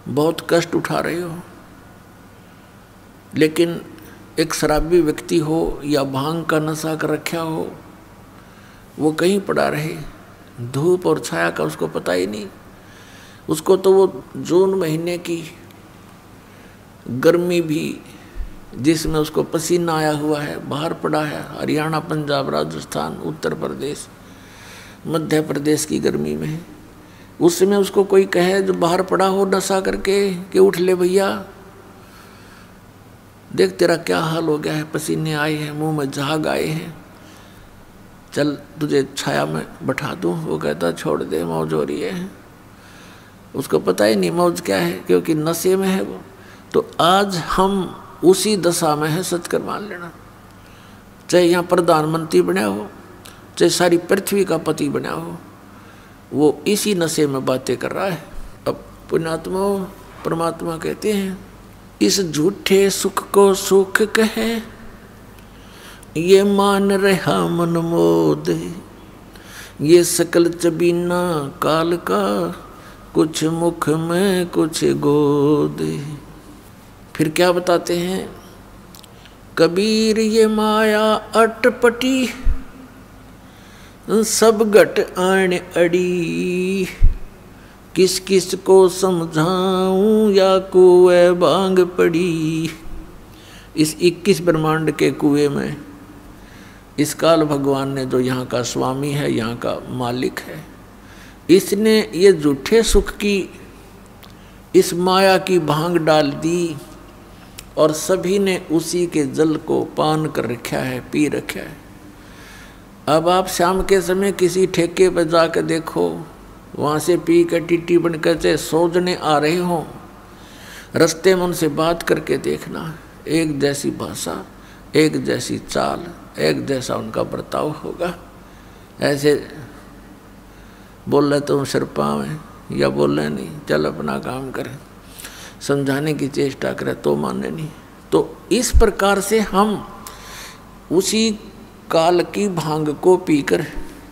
बहुत कष्ट उठा रहे हो, लेकिन एक शराबी व्यक्ति हो या भांग का नशा कर रखा हो, वो कहीं पड़ा रहे, धूप और छाया का उसको पता ही नहीं। उसको तो वो जून महीने की गर्मी भी जिसमें उसको पसीना आया हुआ है, बाहर पड़ा है, हरियाणा, पंजाब, राजस्थान, उत्तर प्रदेश, मध्य प्रदेश की गर्मी में, उस समय उसको कोई कहे जो बाहर पड़ा हो नशा करके कि उठ ले भैया, देख तेरा क्या हाल हो गया है, पसीने आए हैं, मुंह में झाग आए हैं, चल तुझे छाया में बैठा दूं। वो कहता छोड़ दे, मौज हो रही है। उसको पता ही नहीं मौज क्या है, क्योंकि नशे में है वो। तो आज हम उसी दशा में है, सच कर मान लेना। चाहे यहाँ प्रधानमंत्री बना हो, चाहे सारी पृथ्वी का पति बना हो, वो इसी नशे में बातें कर रहा है। अब पुण्यात्मा परमात्मा कहते हैं, इस झूठे सुख को सुख कहे, ये मान रहा मन मोद, ये सकल चबीना काल का, कुछ मुख में कुछ गोद। फिर क्या बताते हैं, कबीर ये माया अटपटी, सब घट आन अड़ी, किस किस को समझाऊं या कुएं भांग पड़ी। इस 21 ब्रह्मांड के कुएं में इस काल भगवान ने, जो यहाँ का स्वामी है, यहाँ का मालिक है, इसने ये झूठे सुख की इस माया की भांग डाल दी और सभी ने उसी के जल को पान कर रखा है, पी रखा है। अब आप शाम के समय किसी ठेके पर जाकर देखो, वहाँ से पी कर टीटी बनकर चाहे 100 जने आ रहे हों, रास्ते में उनसे बात करके देखना, एक जैसी भाषा, एक जैसी चाल, एक जैसा उनका बर्ताव होगा। ऐसे बोल रहे तो सिर पाँव है, या बोल रहे नहीं, चल अपना काम करें, समझाने की चेष्टा करें तो माने नहीं। तो इस प्रकार से हम उसी काल की भांग को पीकर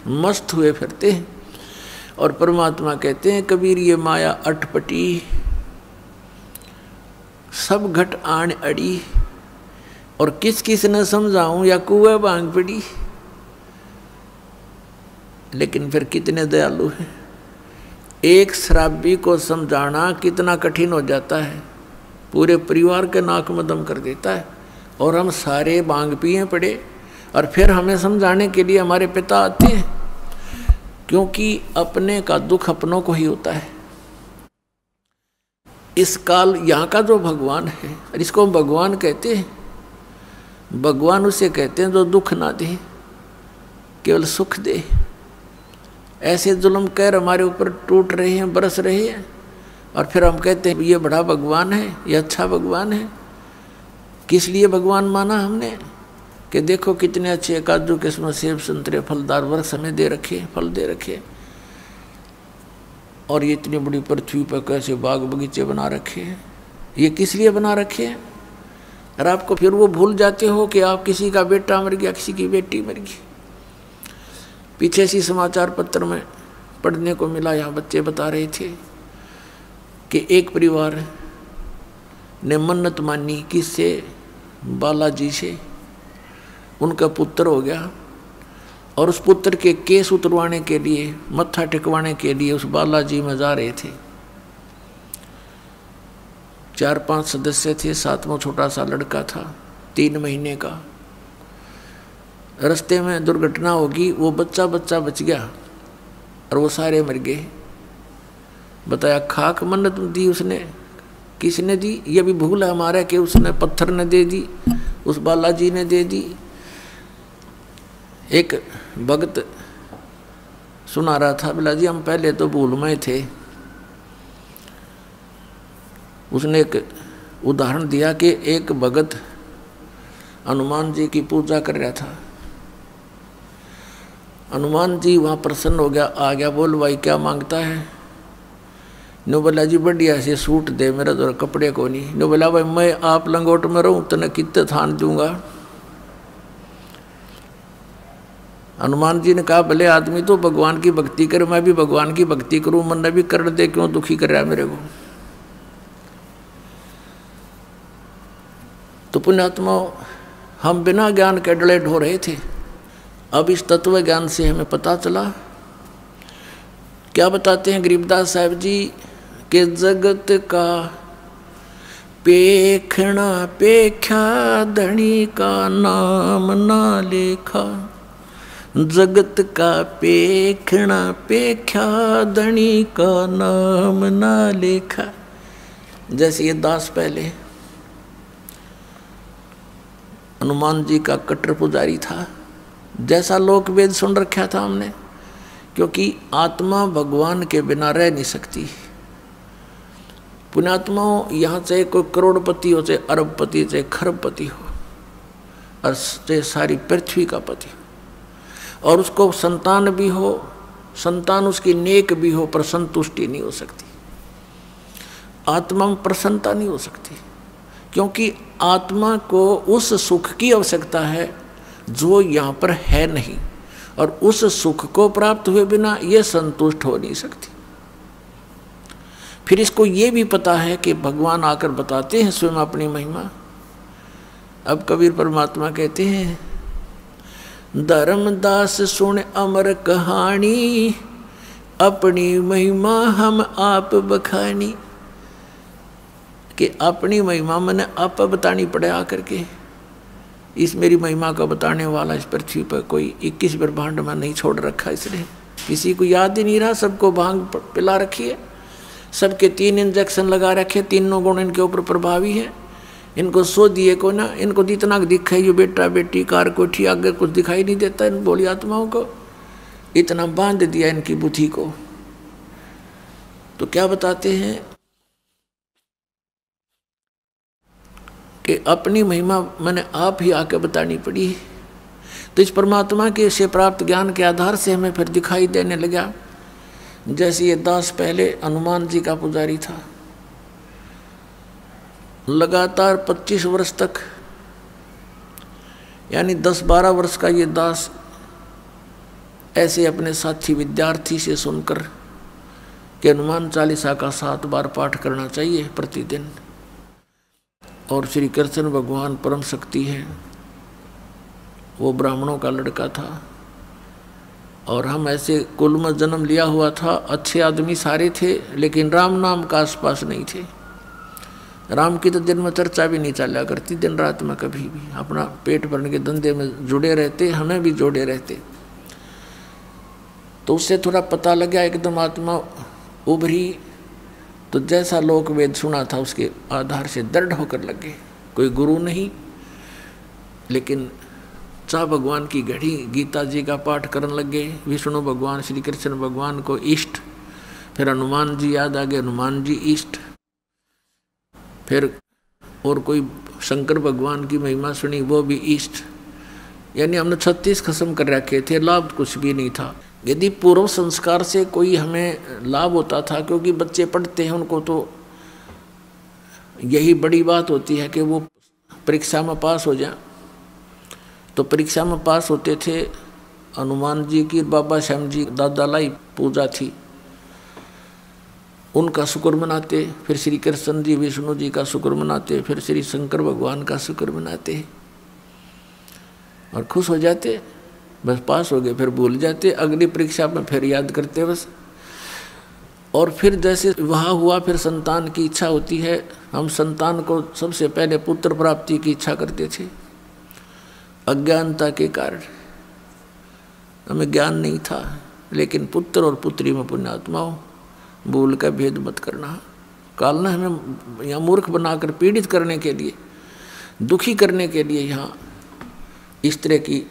मस्त हुए फिरते हैं। और परमात्मा कहते हैं, कबीर ये माया अटपटी, सब घट आन अड़ी, और किस किस न समझाऊं या कुएं भांग पड़ी। लेकिन फिर कितने दयालु हैं, एक शराबी को समझाना कितना कठिन हो जाता है, पूरे परिवार के नाक में दम कर देता है। और हम सारे भांग पिए पड़े, और फिर हमें समझाने के लिए हमारे पिता आते हैं, क्योंकि अपने का दुख अपनों को ही होता है। इस काल यहाँ का जो भगवान है, इसको हम भगवान कहते हैं। भगवान उसे कहते हैं जो दुख ना दे, केवल सुख दे। ऐसे जुल्म कहर हमारे ऊपर टूट रहे हैं, बरस रहे हैं, और फिर हम कहते हैं ये बड़ा भगवान है, ये अच्छा भगवान है। किस लिए भगवान माना हमने, कि देखो कितने अच्छे काजू किस्मत सेब संतरे फलदार वृक्ष हमें दे रखे, फल दे रखे, और ये इतनी बड़ी पृथ्वी पर कैसे बाग बगीचे बना रखे हैं। ये किस लिए बना रखे हैं? और आपको फिर वो भूल जाते हो कि आप किसी का बेटा मर गया, किसी की बेटी मर गई। पीछे सी समाचार पत्र में पढ़ने को मिला, यहाँ बच्चे बता रहे थे कि एक परिवार ने मन्नत मानी, किससे? बालाजी से। उनका पुत्र हो गया, और उस पुत्र के केस उतरवाने के लिए, मत्था टिकवाने के लिए उस बालाजी में जा रहे थे। 4-5 सदस्य थे, 7वां छोटा सा लड़का था, 3 महीने का। रास्ते में दुर्घटना होगी, वो बच्चा बच गया और वो सारे मर गए। बताया खाक मन्नत दी उसने, किसने दी? ये भी भूल है हमारा कि उसने पत्थर ने दे दी, उस बालाजी ने दे दी। एक भगत सुना रहा था, बोला जी हम पहले तो भूल में थे। उसने एक उदाहरण दिया कि एक भगत हनुमान जी की पूजा कर रहा था। हनुमान जी वहाँ प्रसन्न हो गया, आ गया, बोल भाई क्या मांगता है? नो बोला जी बढ़िया से सूट दे, मेरा तो कपड़े को नहीं। नो बोला भाई मैं आप लंगोट में रहूँ तो न कितने थान दूंगा। हनुमान जी ने कहा भले आदमी तो भगवान की भक्ति करे, मैं भी भगवान की भक्ति करूँ, मन भी कर दे, क्यों दुखी कर रहा है मेरे को? तो पुण्यात्मा, हम बिना ज्ञान के डले ढो रहे थे। अब इस तत्व ज्ञान से हमें पता चला। क्या बताते हैं गरीबदास साहब जी कि जगत का पेखना पेख्या धनी का नाम ना लेखा। जगत का पेखना पेख्या धनी का नाम ना लेखा। जैसे ये दास पहले हनुमान जी का कट्टर पुजारी था, जैसा लोक वेद सुन रखा था हमने, क्योंकि आत्मा भगवान के बिना रह नहीं सकती। पुण्यात्माओं, यहाँ चाहे कोई करोड़पति हो, चाहे अरबपति, चाहे खरबपति हो, और चाहे सारी पृथ्वी का पति हो, और उसको संतान भी हो, संतान उसकी नेक भी हो, पर संतुष्टि नहीं हो सकती। आत्मा में प्रसन्नता नहीं हो सकती, क्योंकि आत्मा को उस सुख की आवश्यकता है जो यहाँ पर है नहीं, और उस सुख को प्राप्त हुए बिना ये संतुष्ट हो नहीं सकती। फिर इसको ये भी पता है कि भगवान आकर बताते हैं स्वयं अपनी महिमा। अब कबीर परमात्मा कहते हैं, धर्मदास सुन अमर कहानी, अपनी महिमा हम आप बखानी। कि अपनी महिमा मैंने आप बतानी पड़े आकर के। इस मेरी महिमा का बताने वाला इस पृथ्वी पर कोई 21 ब्रह्मांड में नहीं छोड़ रखा, इसलिए किसी को याद ही नहीं रहा। सबको भांग पिला रखी है, सबके 3 इंजेक्शन लगा रखे, तीनों गुण इनके ऊपर प्रभावी है। इनको सो दिए को ना, इनको जितना दिखे ये बेटा बेटी कार कोठी आगे कुछ दिखाई नहीं देता इन भोली आत्माओं को, इतना बांध दिया इनकी बुद्धि को। तो क्या बताते हैं कि अपनी महिमा मैंने आप ही आके बतानी पड़ी। तो इस परमात्मा के से प्राप्त ज्ञान के आधार से हमें फिर दिखाई देने लगा। जैसे ये दास पहले हनुमान जी का पुजारी था, लगातार 25 वर्ष तक, यानी 10-12 वर्ष का ये दास ऐसे अपने साथी विद्यार्थी से सुनकर कि हनुमान चालीसा का 7 बार पाठ करना चाहिए प्रतिदिन, और श्री कृष्ण भगवान परम शक्ति है। वो ब्राह्मणों का लड़का था, और हम ऐसे कुल में जन्म लिया हुआ था, अच्छे आदमी सारे थे, लेकिन राम नाम का आसपास नहीं थे। राम की तो दिन में चर्चा भी नहीं चला करती, दिन रात में कभी भी अपना पेट भरने के धंधे में जुड़े रहते, हमें भी जोड़े रहते। तो उससे थोड़ा पता लगा, एकदम आत्मा उभरी। तो जैसा लोक वेद सुना था उसके आधार से दृढ़ होकर लगे। कोई गुरु नहीं, लेकिन चाह भगवान की घड़ी गीता जी का पाठ करने लगे। विष्णु भगवान श्री कृष्ण भगवान को इष्ट, फिर हनुमान जी याद आ गए, हनुमान जी इष्ट, फिर और कोई शंकर भगवान की महिमा सुनी, वो भी इष्ट। यानी हमने 36 खत्म कर रखे थे, लाभ कुछ भी नहीं था। यदि पूर्व संस्कार से कोई हमें लाभ होता था, क्योंकि बच्चे पढ़ते हैं, उनको तो यही बड़ी बात होती है कि वो परीक्षा में पास हो जाए। तो परीक्षा में पास होते थे। हनुमान जी की बाबा श्याम जी दादा लाई पूजा थी, उनका शुक्र मनाते, फिर श्री कृष्ण जी विष्णु जी का शुक्र मनाते, फिर श्री शंकर भगवान का शुक्र मनाते और खुश हो जाते। बस पास हो गए, फिर भूल जाते, अगली परीक्षा में फिर याद करते बस। और फिर जैसे वहाँ हुआ, फिर संतान की इच्छा होती है। हम संतान को सबसे पहले पुत्र प्राप्ति की इच्छा करते थे, अज्ञानता के कारण हमें ज्ञान नहीं था। लेकिन पुत्र और पुत्री में पुण्यात्माओं, भूल का भेद मत करना। काल ने हमें यहाँ मूर्ख बनाकर पीड़ित करने के लिए, दुखी करने के लिए यहाँ इस तरह की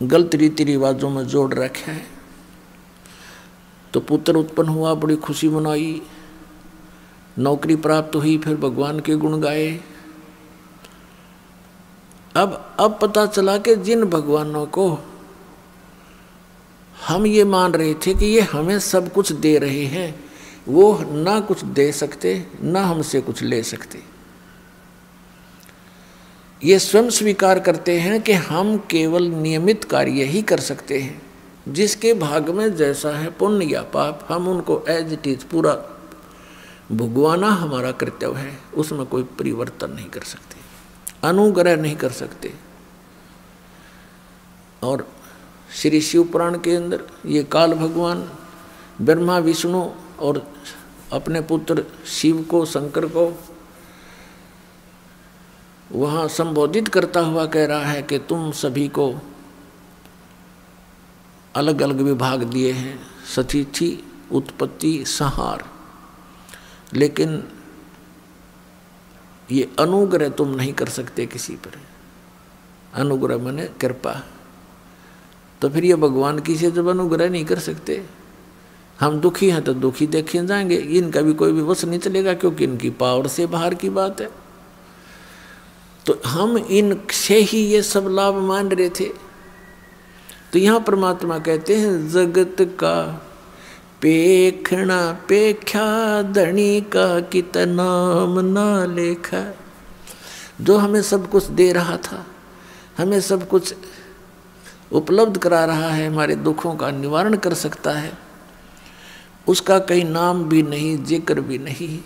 गलत रीति रिवाजों में जोड़ रखा है। तो पुत्र उत्पन्न हुआ, बड़ी खुशी मनाई, नौकरी प्राप्त हुई, फिर भगवान के गुण गाए। अब पता चला कि जिन भगवानों को हम ये मान रहे थे कि ये हमें सब कुछ दे रहे हैं, वो ना कुछ दे सकते, ना हमसे कुछ ले सकते। ये स्वयं स्वीकार करते हैं कि हम केवल नियमित कार्य ही कर सकते हैं। जिसके भाग में जैसा है पुण्य या पाप, हम उनको एज इट इज पूरा भुगवाना हमारा कर्तव्य है, उसमें कोई परिवर्तन नहीं कर सकते, अनुग्रह नहीं कर सकते। और श्री शिव पुराण के अंदर ये काल भगवान ब्रह्मा विष्णु और अपने पुत्र शिव को, शंकर को वहाँ संबोधित करता हुआ कह रहा है कि तुम सभी को अलग अलग विभाग दिए हैं, सतिथि, उत्पत्ति, संहार, लेकिन ये अनुग्रह तुम नहीं कर सकते किसी पर। अनुग्रह माने कृपा। तो फिर ये भगवान की से जब अनुग्रह नहीं कर सकते, हम दुखी हैं तो दुखी देखे जाएंगे, इनका भी कोई भी वश नहीं चलेगा, क्योंकि इनकी पावर से बाहर की बात है। तो हम इनसे ही ये सब लाभ मान रहे थे। तो यहाँ परमात्मा कहते हैं जगत का पेखना पेख्या धनी का कितना नाम ना लेखा। जो हमें सब कुछ दे रहा था, हमें सब कुछ उपलब्ध करा रहा है, हमारे दुखों का निवारण कर सकता है, उसका कहीं नाम भी नहीं, जिक्र भी नहीं।